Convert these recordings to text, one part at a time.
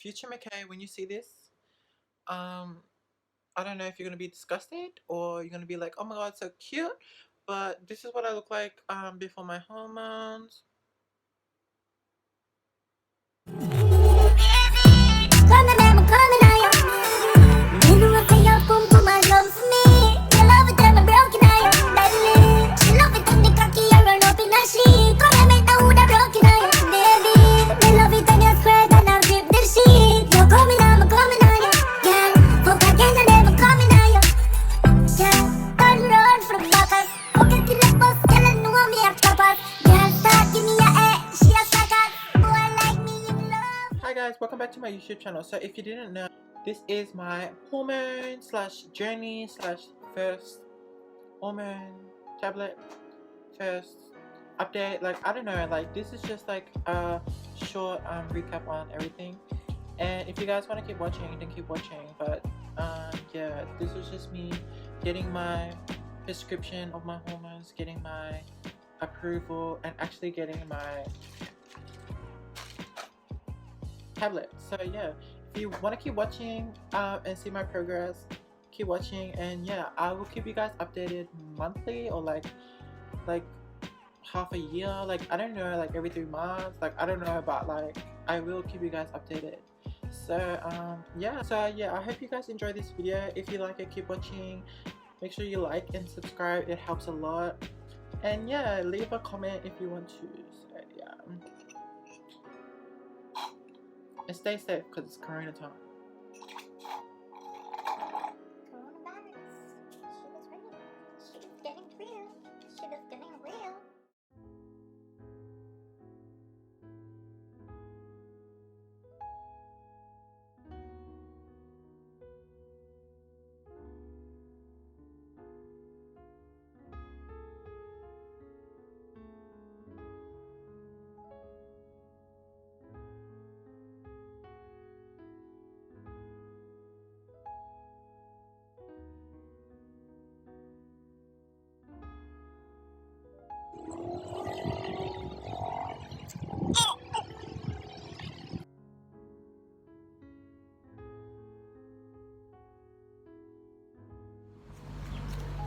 future McKay, when you see this, um, I don't know if you're gonna be disgusted or you're gonna be like, oh my god, so cute. But this is what I look like before my hormones. Hi guys, welcome back to my YouTube channel. So if you didn't know, this is my hormone slash journey slash first hormone tablet first update. Like, I don't know, like this is just like a short recap on everything. And if you guys want to keep watching, then keep watching. But yeah, this was just me getting my prescription of my hormones, getting my approval, and actually getting my tablet. So yeah, if you want to keep watching and see my progress, keep watching. And yeah, I will keep you guys updated monthly or like half a year, like I don't know, like every 3 months, like I don't know, but like I will keep you guys updated. So yeah, I hope you guys enjoy this video. If you like it, keep watching. Make sure you like and subscribe, it helps a lot. And yeah, leave a comment if you want to. So yeah, and stay safe because it's corona time.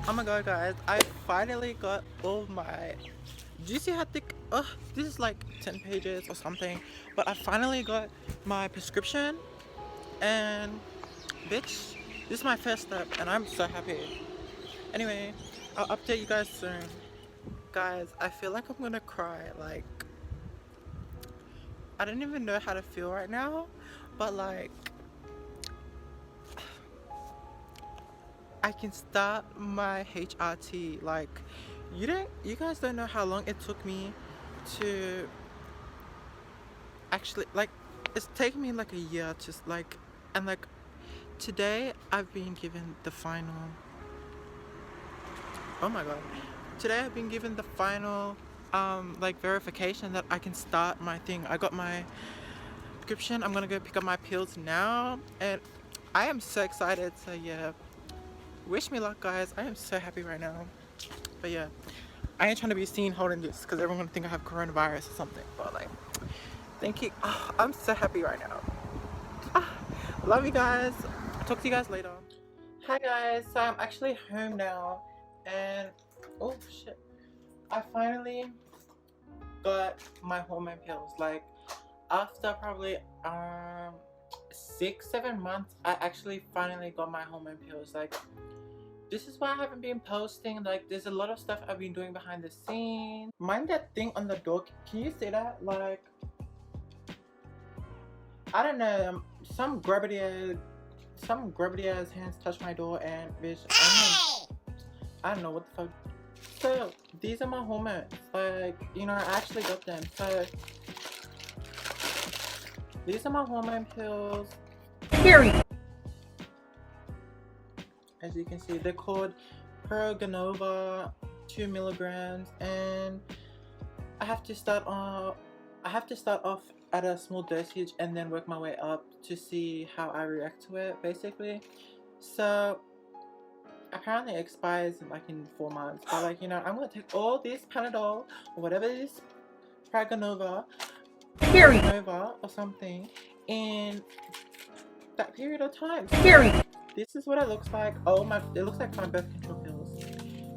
Oh my god guys, I finally got all my, do you see how thick, this is like 10 pages or something, but I finally got my prescription. And bitch, this is my first step and I'm so happy. Anyway, I'll update you guys soon. Guys, I feel like I'm gonna cry. Like, I don't even know how to feel right now, but like I can start my HRT. Like, you guys don't know how long it took me to actually, like, it's taken me like a year to like, and like today I've been given the final, oh my god, today I've been given the final like verification that I can start my thing. I got my prescription. I'm gonna go pick up my pills now and I am so excited. So yeah, wish me luck guys. I am so happy right now. But yeah, I ain't trying to be seen holding this because everyone's gonna think I have coronavirus or something. But like, thank you. Oh, I'm so happy right now. Love you guys. I'll talk to you guys later. Hi guys, so I'm actually home now and oh shit, I finally got my hormone pills. Like, after probably 6-7 months, I actually finally got my hormone pills. Like, this is why I haven't been posting. Like, there's a lot of stuff I've been doing behind the scenes. Mind that thing on the door, can you see that? Like, I don't know, some gravity ass hands touched my door and bitch, I don't know what the fuck. So these are my hormones. Like, you know, I actually got them. So these are my hormone pills. Period. As you can see, they're called Proganova 2 milligrams, and I have to start off at a small dosage and then work my way up to see how I react to it, basically. So apparently it expires in 4 months, but like, you know, I'm gonna take all this Panadol or whatever this Proganova or something, in that period of time. Period. This is what it looks like. Oh my, it looks like my birth control pills.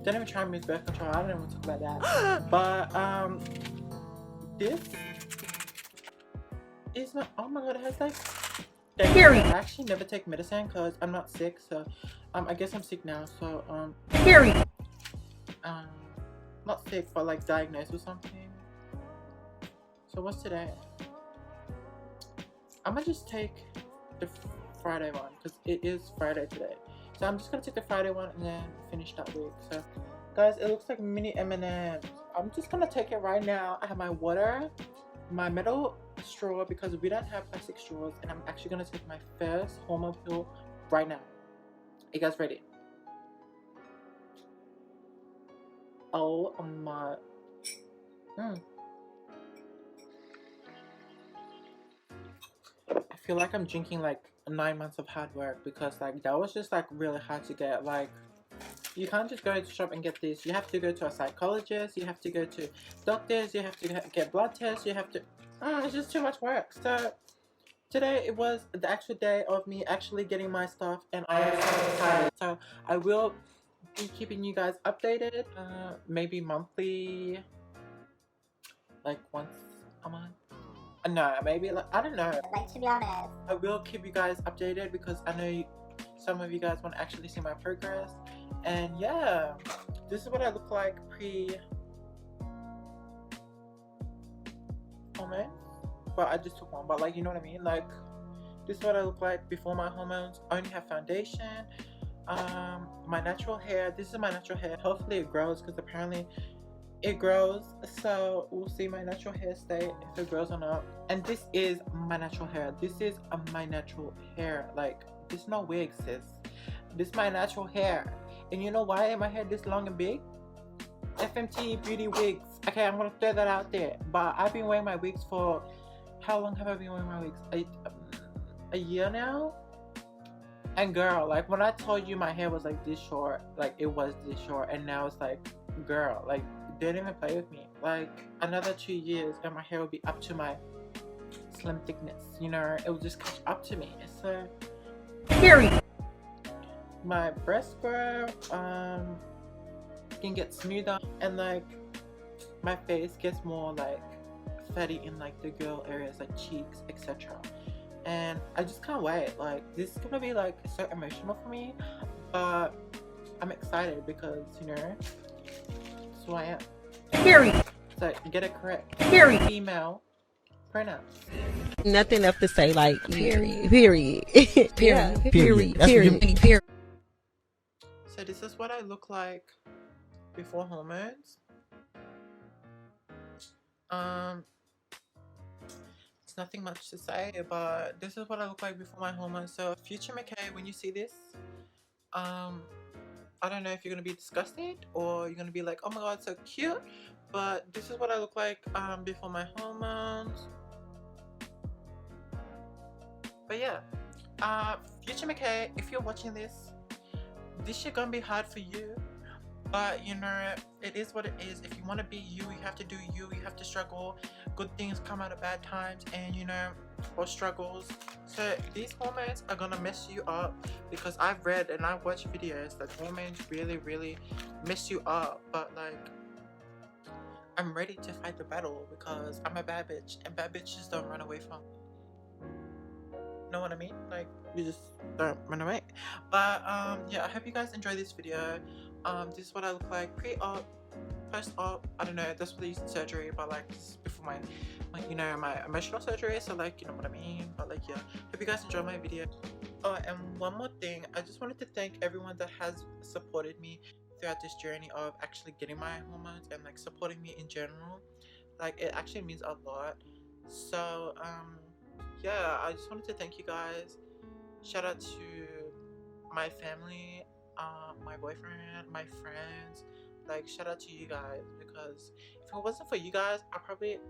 Don't even try and use birth control. I don't even want to talk about that. But this is not. Oh my god, it has like. Period. I actually never take medicine because I'm not sick. So I guess I'm sick now. So Period. Not sick, but like diagnosed with something. So what's today? I'm gonna just take the Friday one because it is Friday today. So I'm just gonna take the Friday one and then finish that week. So guys, it looks like mini M&Ms. I'm just gonna take it right now. I have my water, my metal straw because we don't have plastic straws, and I'm actually gonna take my first hormone pill right now. You guys ready? Oh my. I feel like I'm drinking like 9 months of hard work because like that was just like really hard to get. Like you can't just go to the shop and get this. You have to go to a psychologist, you have to go to doctors, you have to get blood tests, you have to it's just too much work. So today it was the actual day of me actually getting my stuff, and I am so excited. So I will be keeping you guys updated, maybe monthly, like once a month. No, maybe like, I don't know. Like, to be honest, I will keep you guys updated because I know some of you guys want to actually see my progress. And yeah, this is what I look like pre-hormone. But I just took one, but like, you know what I mean? Like, this is what I look like before my hormones. I only have foundation. My natural hair. This is my natural hair. Hopefully it grows because apparently it grows, so we'll see my natural hair state if it grows or not. And this is my natural hair. This is my natural hair. Like, this is no wig, sis. This is my natural hair. And you know why my hair this long and big? FMT beauty wigs. Okay, I'm gonna throw that out there. But I've been wearing my wigs for, how long have I been wearing my wigs? A year now. And girl, like when I told you my hair was like this short, like it was this short, and now it's like, girl, like don't even play with me. Like another 2 years and my hair will be up to my slim thickness, you know, it will just catch up to me. So period. My breast grow can get smoother, and like my face gets more like fatty in like the girl areas like cheeks, etc. And I just can't wait. Like this is gonna be like so emotional for me, but I'm excited because, you know, that's who I am. Period. So get it correct. Period. Female pronouns. Nothing else to say. Like period. Period. Period. Period. Period. Period. So this is what I look like before hormones. It's nothing much to say, but this is what I look like before my hormones. So future McKay, when you see this, I don't know if you're gonna be disgusted or you're gonna be like, oh my god, so cute. But this is what I look like before my hormones. But yeah, future McKay, if you're watching this shit gonna be hard for you, but you know, it is what it is. If you want to be you, you have to do you. You have to struggle. Good things come out of bad times, and you know, or struggles. So these hormones are gonna mess you up, because I've read and I've watched videos that hormones really mess you up. But like, I'm ready to fight the battle because I'm a bad bitch, and bad bitches don't run away from. Know what I mean? Like, you just don't run away. But yeah, I hope you guys enjoy this video. This is what I look like pre-op, post-op. I don't know, that's what they use in surgery, but like this is before my you know, my emotional surgery, so like, you know what I mean. But like, yeah, hope you guys enjoy my video. Oh, and one more thing, I just wanted to thank everyone that has supported me throughout this journey of actually getting my hormones and like supporting me in general. Like, it actually means a lot. So yeah, I just wanted to thank you guys. Shout out to my family, my boyfriend, my friends. Like, shout out to you guys, because if it wasn't for you guys, I probably,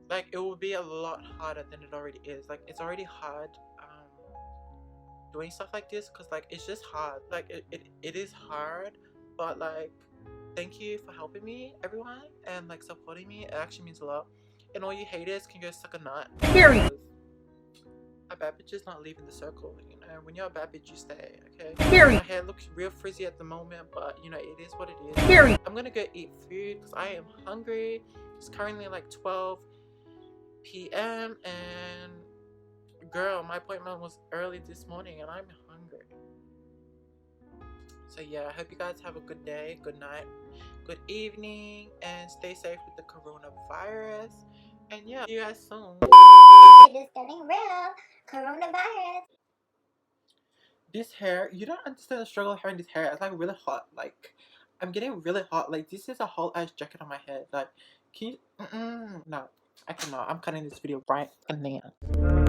like, it would be a lot harder than it already is. Like, it's already hard doing stuff like this, because like, it's just hard. Like, it is hard, but like, thank you for helping me, everyone, and like supporting me. It actually means a lot. and all you haters can go suck a nut. Period. A bad bitch is not leaving the circle, you know. When you're a bad bitch, you stay, okay? Period. My hair looks real frizzy at the moment, but you know, it is what it is. Period. I'm gonna go eat food because I am hungry. It's currently like 12 p.m. and girl, my appointment was early this morning and I'm hungry. So yeah, I hope you guys have a good day, good night, good evening, and stay safe with the coronavirus. And yeah, see you guys soon. It is getting real. Coronavirus. This hair, you don't understand the struggle of having this hair. It's like really hot. Like, I'm getting really hot. Like, this is a whole ass jacket on my head. Like, can you? No, I cannot. I'm cutting this video right now.